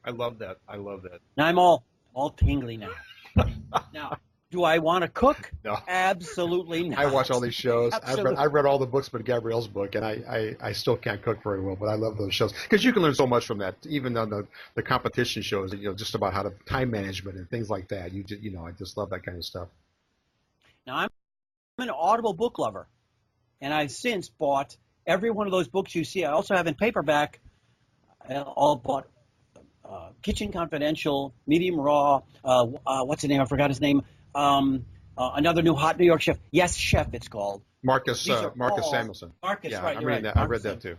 I love that. I love that.
Now I'm all tingly now. Now, do I want to cook?
No.
Absolutely not.
I watch all these shows.
Absolutely.
I've read all the books but Gabrielle's book, and I still can't cook very well, but I love those shows because you can learn so much from that. Even on the competition shows, just about how to time management and things like that. I just love that kind of stuff.
Now I'm an Audible book lover, and I've since bought every one of those books you see. I also have in paperback. I all bought Kitchen Confidential, Medium Raw. What's his name? I forgot his name. Another new hot New York chef. Yes, Chef. It's called
Marcus Samuelson.
Marcus,
yeah,
right?
I'm
You're
reading
right.
that. I read that too.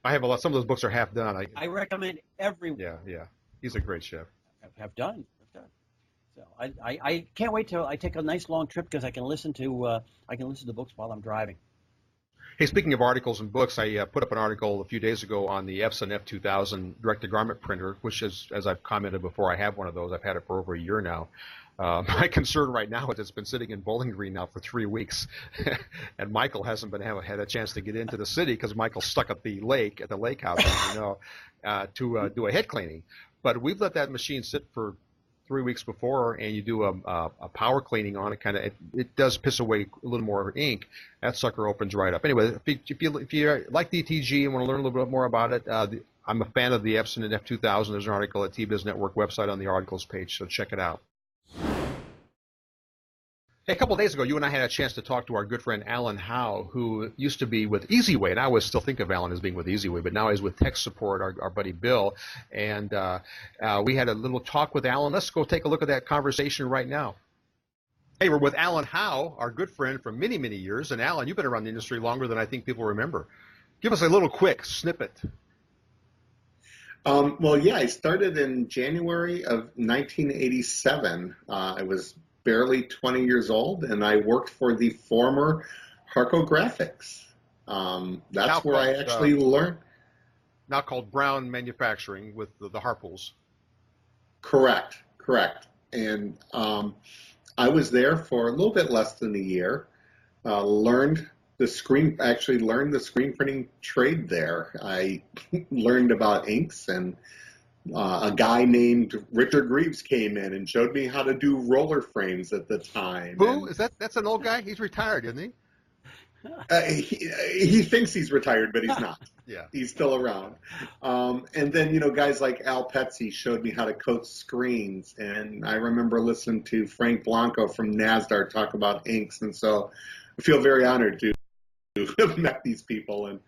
I have a lot. Some of those books are half done.
I recommend everyone.
Yeah. He's a great chef.
Have done. So I can't wait till I take a nice long trip because I can listen to books while I'm driving.
Hey, speaking of articles and books, I put up an article a few days ago on the Epson F2000 direct-to-garment printer, which is, as I've commented before, I have one of those. I've had it for over a year now. My concern right now is it's been sitting in Bowling Green now for 3 weeks, and Michael hasn't had a chance to get into the city because Michael's stuck at the lake house, as you know, to do a head cleaning. But we've let that machine sit for 3 weeks before, and you do a power cleaning on it. It does piss away a little more ink. That sucker opens right up. Anyway, if you like DTG and want to learn a little bit more about it, I'm a fan of the Epson and F2000. There's an article at t-biz network website on the articles page, so check it out. Hey, a couple of days ago, you and I had a chance to talk to our good friend Alan Howe, who used to be with EasyWay, and I always still think of Alan as being with EasyWay, but now he's with Tech Support, our buddy Bill, and we had a little talk with Alan. Let's go take a look at that conversation right now. Hey, we're with Alan Howe, our good friend from many, many years, and Alan, you've been around the industry longer than I think people remember. Give us a little quick snippet.
Well, yeah, I started in January of 1987. I was barely 20 years old, and I worked for the former Harco Graphics. That's where I actually learned.
Now called Brown Manufacturing with the Harples. Correct.
And I was there for a little bit less than a year. Learned the screen printing trade there. I learned about inks, and a guy named Richard Greaves came in and showed me how to do roller frames at the time.
Who? That's an old guy? He's retired, isn't he?
He thinks he's retired, but he's not.
Yeah.
He's still around. And then, guys like Al Petsy showed me how to coat screens. And I remember listening to Frank Blanco from NASDAR talk about inks. And so I feel very honored to have met these people and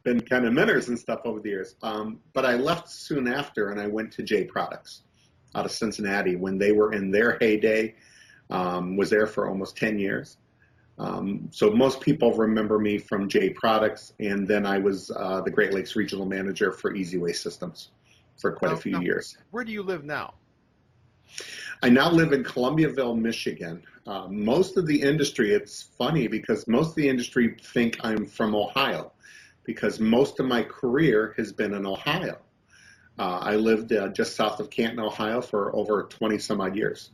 been kind of mentors and stuff over the years. But I left soon after, and I went to J Products out of Cincinnati when they were in their heyday. Was there for almost 10 years. So most people remember me from J Products, and then I was the Great Lakes Regional Manager for EasyWay Systems for quite a few years.
Where do you live now?
I now live in Columbiaville, Michigan. Most of the industry, it's funny because most of the industry think I'm from Ohio, because most of my career has been in Ohio. I lived just south of Canton, Ohio for over 20 some odd years.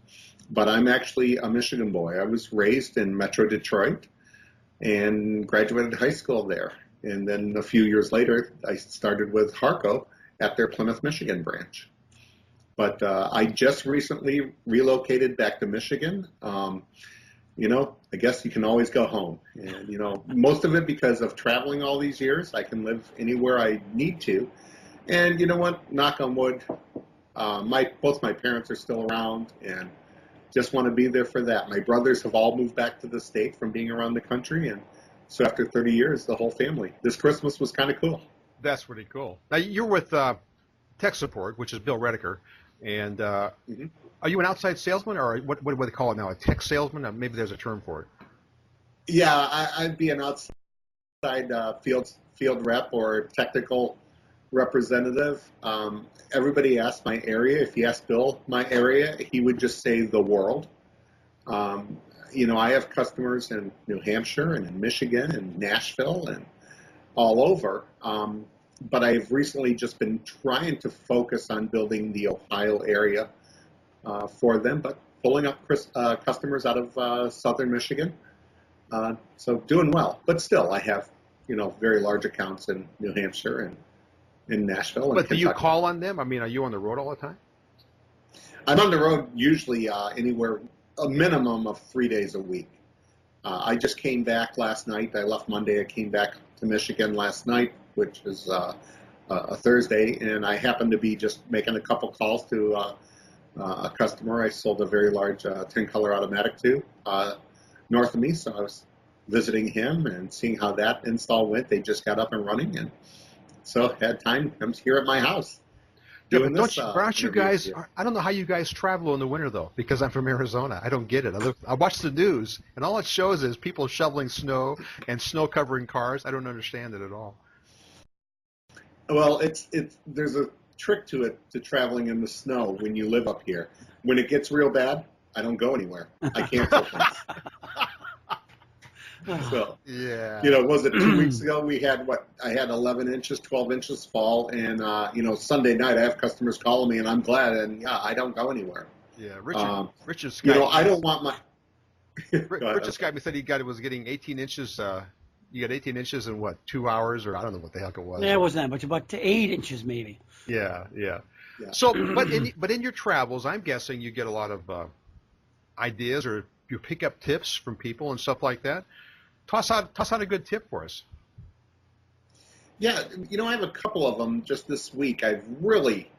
But I'm actually a Michigan boy. I was raised in Metro Detroit and graduated high school there. And then a few years later, I started with Harco at their Plymouth, Michigan branch. But I just recently relocated back to Michigan. I guess you can always go home. And, most of it because of traveling all these years. I can live anywhere I need to. And you know what? Knock on wood, both my parents are still around and just want to be there for that. My brothers have all moved back to the state from being around the country. And so after 30 years, the whole family. This Christmas was kind of cool.
That's pretty cool. Now, you're with Tech Support, which is Bill Redeker. And are you an outside salesman, or what do they call it now, a tech salesman? Maybe there's a term for it.
Yeah, I'd be an outside field rep or technical representative. Everybody asks my area. If you ask Bill my area, he would just say the world. I have customers in New Hampshire and in Michigan and Nashville and all over. But I've recently just been trying to focus on building the Ohio area for them, but pulling up customers out of southern Michigan. So doing well. But still, I have, very large accounts in New Hampshire and in Nashville.
But do you call on them? I mean, are you on the road all the time?
I'm on the road usually anywhere, a minimum of 3 days a week. I just came back last night. I left Monday. I came back to Michigan last night, which is a Thursday, and I happened to be just making a couple calls to a customer I sold a very large 10-color automatic to north of me. So I was visiting him and seeing how that install went. They just got up and running, and so had time. I'm here at my house.
Yeah, but aren't you guys? I don't know how you guys travel in the winter though, because I'm from Arizona. I don't get it. I watch the news, and all it shows is people shoveling snow and snow covering cars. I don't understand it at all.
Well, there's a trick to it, to traveling in the snow when you live up here. When it gets real bad, I don't go anywhere. I cancel things. So,
yeah.
Was it 2 weeks ago? I had 11 inches, 12 inches fall, and, Sunday night I have customers calling me, and I'm glad, and I don't go anywhere.
Yeah, Richard Skype.
I don't want my...
Richard Skype was getting 18 inches, you got 18 inches in what, 2 hours, or I don't know what the heck it was.
Yeah, it wasn't that much, about 8 inches maybe.
Yeah. So, but in your travels, I'm guessing you get a lot of ideas, or you pick up tips from people and stuff like that. Toss out a good tip for us.
Yeah, I have a couple of them just this week I've really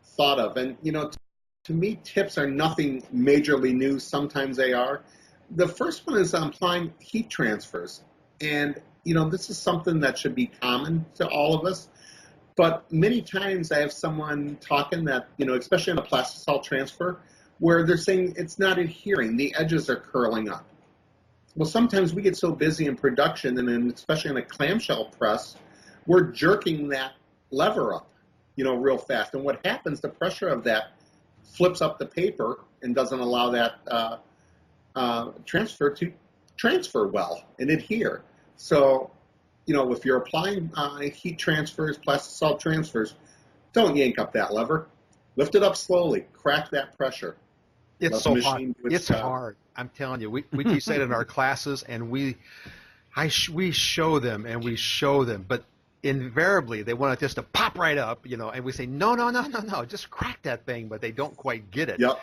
thought of. And, to me, tips are nothing majorly new. Sometimes they are. The first one is applying heat transfers. And, this is something that should be common to all of us. But many times I have someone talking that, especially on a plastisol transfer, where they're saying it's not adhering. The edges are curling up. Well, sometimes we get so busy in production, and especially in a clamshell press, we're jerking that lever up, real fast. And what happens, the pressure of that flips up the paper and doesn't allow that transfer to transfer well and adhere. So, if you're applying heat transfers, plastisol transfers, don't yank up that lever. Lift it up slowly. Crack that pressure.
It's so hard. It's hard. I'm telling you, we teach that in our classes, and we show them, but invariably they want it just to pop right up, and we say no, just crack that thing, but they don't quite get it.
Yep.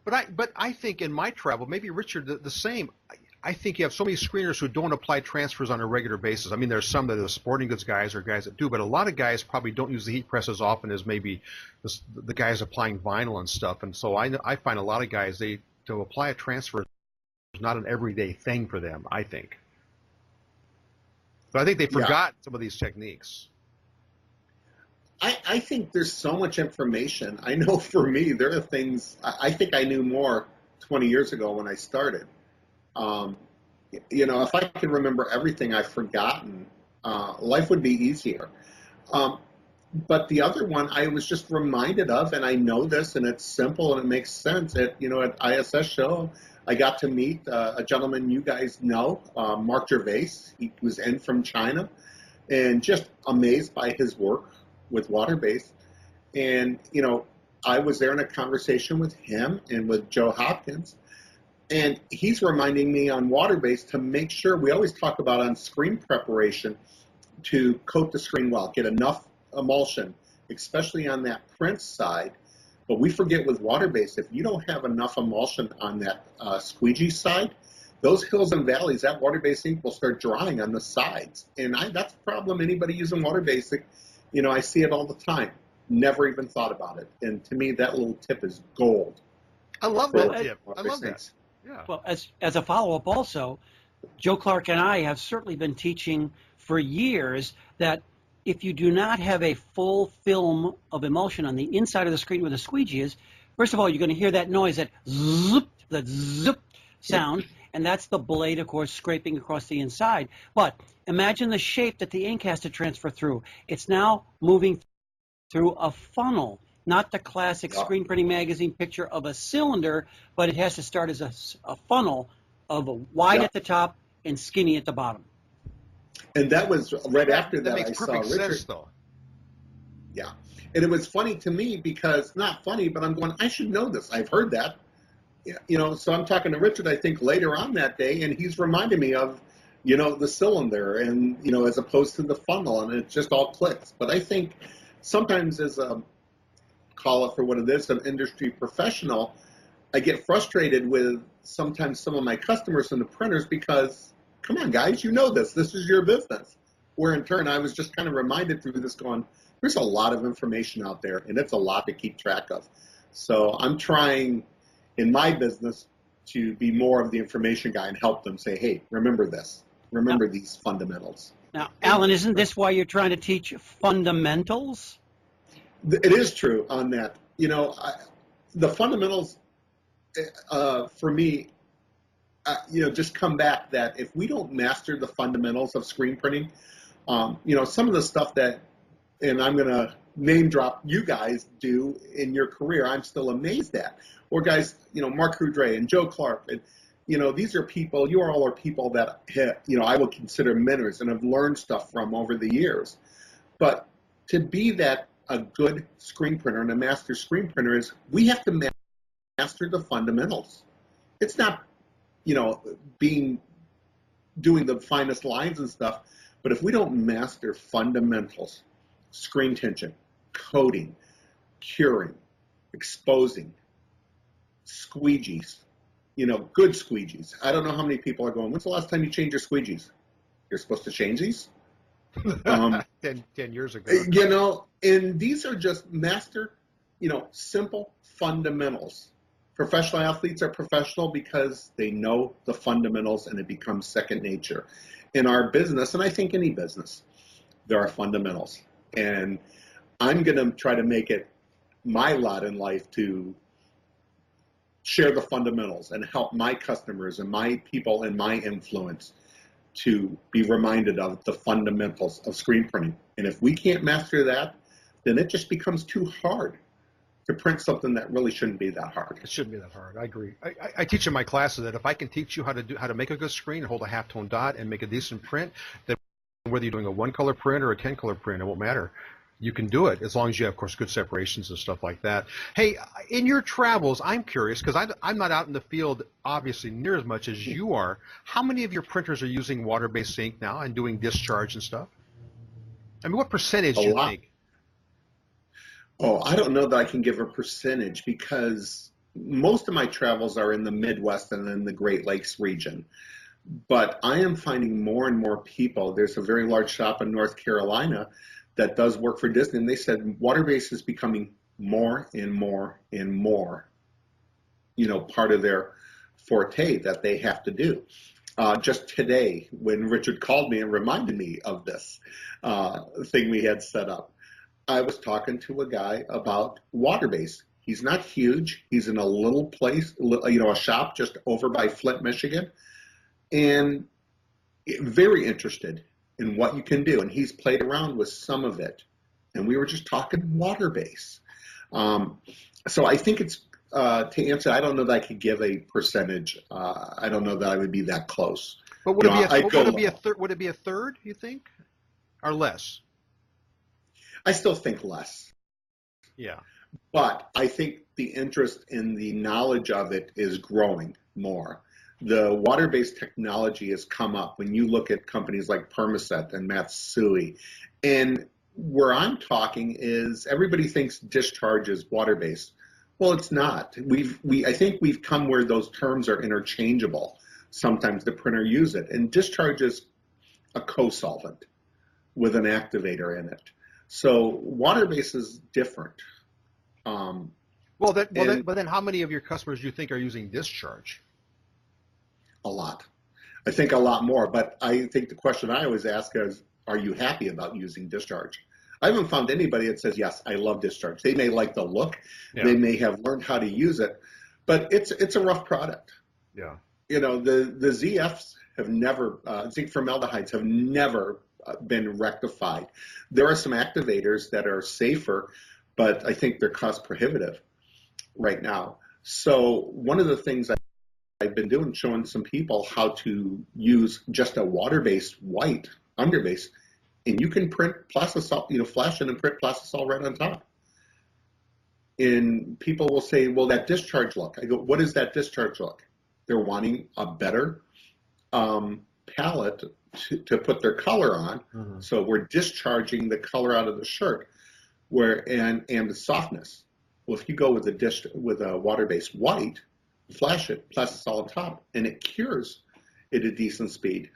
But I think in my travel, maybe Richard the same. I think you have so many screeners who don't apply transfers on a regular basis. I mean, there's some that are sporting goods guys or guys that do, but a lot of guys probably don't use the heat press as often as maybe the guys applying vinyl and stuff. And so I find a lot of guys, to apply a transfer is not an everyday thing for them, I think. But I think they forgot some of these techniques.
I think there's so much information. I know for me, there are things I think I knew more 20 years ago when I started. If I could remember everything I've forgotten, life would be easier. But the other one I was just reminded of, and I know this, and it's simple and it makes sense. At ISS show, I got to meet a gentleman you guys know, Mark Gervais. He was in from China, and just amazed by his work with WaterBased. And, I was there in a conversation with him and with Joe Hopkins, and he's reminding me on WaterBased to make sure, we always talk about on screen preparation, to coat the screen well, get enough emulsion, especially on that print side. But we forget with WaterBased, if you don't have enough emulsion on that squeegee side, those hills and valleys, that WaterBased ink will start drying on the sides. And that's a problem. Anybody using WaterBased, I see it all the time. Never even thought about it. And to me, that little tip is gold.
I love that tip. I love that. Yeah.
Well, as a follow-up also, Joe Clark and I have certainly been teaching for years that if you do not have a full film of emulsion on the inside of the screen where the squeegee is, first of all, you're going to hear that noise, that zip sound, and that's the blade, of course, scraping across the inside. But imagine the shape that the ink has to transfer through. It's now moving through a funnel, not the classic screen printing magazine picture of a cylinder, but it has to start as a funnel of a wide at the top and skinny at the bottom.
And that was right after that
makes
I saw
perfect
Richard.
sense, though.
Yeah. And it was funny to me because, not funny, but I'm going, I should know this. I've heard that. So I'm talking to Richard, I think, later on that day, and he's reminding me of, the cylinder and, as opposed to the funnel, and it just all clicks. But I think sometimes as call it for what it is, an industry professional, I get frustrated with sometimes some of my customers and the printers because, come on, guys, this is your business. Where in turn, I was just kind of reminded through this going, there's a lot of information out there, and it's a lot to keep track of. So I'm trying in my business to be more of the information guy and help them say, hey, remember this. Remember these fundamentals.
Now, Alan, isn't this why you're trying to teach fundamentals?
It is true on that. The fundamentals, for me, just come back that if we don't master the fundamentals of screen printing, some of the stuff that, and I'm going to name drop you guys do in your career, I'm still amazed at. Or guys, Mark Houdre and Joe Clark, and, these are people, you all are people that, I would consider mentors and have learned stuff from over the years. But to be that a good screen printer and a master screen printer is we have to master the fundamentals. It's not, doing the finest lines and stuff, but if we don't master fundamentals, screen tension, coating, curing, exposing, squeegees, good squeegees. I don't know how many people are going, when's the last time you changed your squeegees? You're supposed to change these?
10 years ago.
And these are just master, simple fundamentals. Professional athletes are professional because they know the fundamentals and it becomes second nature. In our business, and I think any business, there are fundamentals. And I'm going to try to make it my lot in life to share the fundamentals and help my customers and my people and my influence to be reminded of the fundamentals of screen printing. And if we can't master that, then it just becomes too hard to print something that really shouldn't be that hard.
It shouldn't be that hard. I agree. I teach in my classes that if I can teach you how to make a good screen, hold a halftone dot, and make a decent print, then whether you're doing a one-color print or a 10-color print, it won't matter. You can do it as long as you have, of course, good separations and stuff like that. Hey, in your travels, I'm curious, because I'm not out in the field, obviously, near as much as you are. How many of your printers are using WaterBased Sync now and doing discharge and stuff? I mean, what percentage do you think?
Oh, I don't know that I can give a percentage because most of my travels are in the Midwest and in the Great Lakes region. But I am finding more and more people. There's a very large shop in North Carolina that does work for Disney, and they said WaterBased is becoming more and more and more, part of their forte that they have to do. Just today, when Richard called me and reminded me of this thing we had set up, I was talking to a guy about WaterBased. He's not huge. He's in a little place, a shop just over by Flint, Michigan, and very interested in what you can do. And he's played around with some of it. And we were just talking WaterBased. So I think it's, to answer, I don't know that I could give a percentage. I don't know that I would be that close.
But would it be a third, you think? Or less?
I still think less.
Yeah.
But I think the interest in the knowledge of it is growing more. The water-based technology has come up when you look at companies like Permaset and Matsui. And where I'm talking is everybody thinks discharge is water-based. Well, it's not. I think we've come where those terms are interchangeable. Sometimes the printer use it. And discharge is a co-solvent with an activator in it. So water-based is different.
But then how many of your customers do you think are using discharge?
A lot. I think a lot more. But I think the question I always ask is, are you happy about using discharge? I haven't found anybody that says, yes, I love discharge. They may like the look. Yeah. They may have learned how to use it. But it's a rough product.
Yeah.
You know, the ZFs have never, zinc formaldehydes have never been rectified. There are some activators that are safer, but I think they're cost prohibitive right now. So one of the things I've been doing, showing some people how to use just a water-based white underbase, and you can print plastisol, flash it and print plastisol right on top. And people will say, well, that discharge look. I go, what is that discharge look? They're wanting a better palette to put their color on. Mm-hmm. So we're discharging the color out of the shirt, and the softness. Well, if you go with a water-based white, flash it, plastisol on top, and it cures at a decent speed,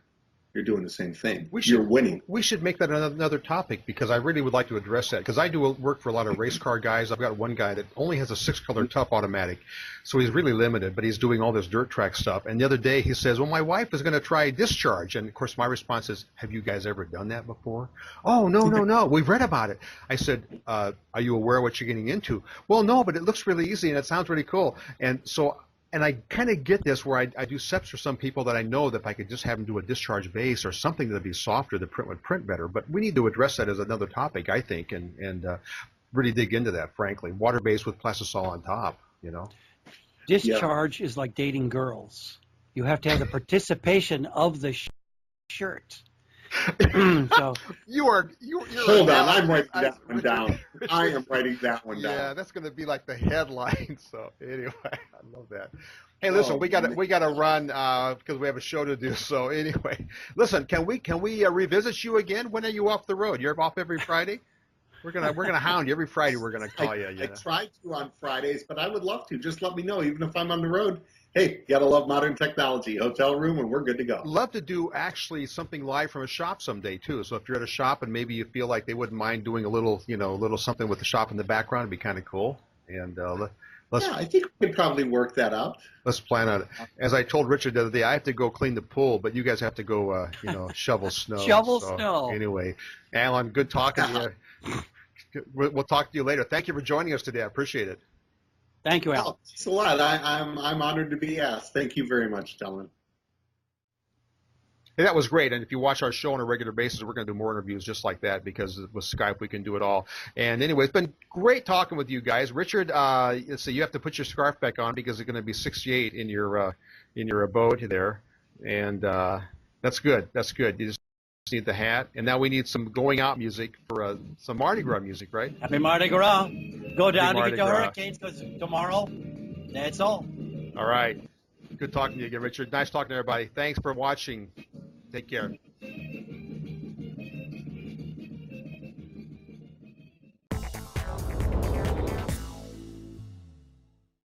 you're doing the same thing. You're winning.
We should make that another topic, because I really would like to address that, because I do work for a lot of race car guys. I've got one guy that only has a 6-color tough automatic, so he's really limited, but he's doing all this dirt track stuff. And the other day he says, well, my wife is going to try discharge. And, of course, my response is, have you guys ever done that before? Oh, no. We've read about it. I said, are you aware of what you're getting into? Well, no, but it looks really easy and it sounds really cool. And so and I kind of get this where I do SEPs for some people that I know that if I could just have them do a discharge base or something that would be softer, the print would print better. But we need to address that as another topic, I think, and really dig into that, frankly. Water-based with plastisol on top,
Discharge is like dating girls. You have to have the participation of the shirt. So
you're
hold on, I'm writing that one down. I am writing that one down.
Yeah, that's going to be like the headline. So anyway, I love that. Hey, listen, we got to run because we have a show to do. So anyway, listen, can we revisit you again? When are you off the road? You're off every Friday? We're gonna hound you every Friday. We're gonna call you.
I try to on Fridays, but I would love to. Just let me know, even if I'm on the road. Hey, you gotta love modern technology. Hotel room, and we're good to go.
Love to do actually something live from a shop someday too. So if you're at a shop and maybe you feel like they wouldn't mind doing a little something with the shop in the background, it'd be kind of cool. And
I think we could probably work that out.
Let's plan on it. As I told Richard the other day, I have to go clean the pool, but you guys have to go, shovel snow.
Snow.
Anyway, Alan, good talking to you. We'll talk to you later. Thank you for joining us today. I appreciate it.
Thank you, Al.
Thanks a lot. I'm honored to be asked. Thank you very much, Dylan.
Hey, that was great. And if you watch our show on a regular basis, we're going to do more interviews just like that, because with Skype we can do it all. And anyway, it's been great talking with you guys. Richard, let's see, you have to put your scarf back on because it's going to be 68 in your abode there, and that's good. That's good. You just need the hat, and now we need some going out music for some Mardi Gras music, right?
Happy Mardi Gras. Go down to get the hurricanes, because tomorrow, that's all.
All right. Good talking to you again, Richard. Nice talking to everybody. Thanks for watching. Take care.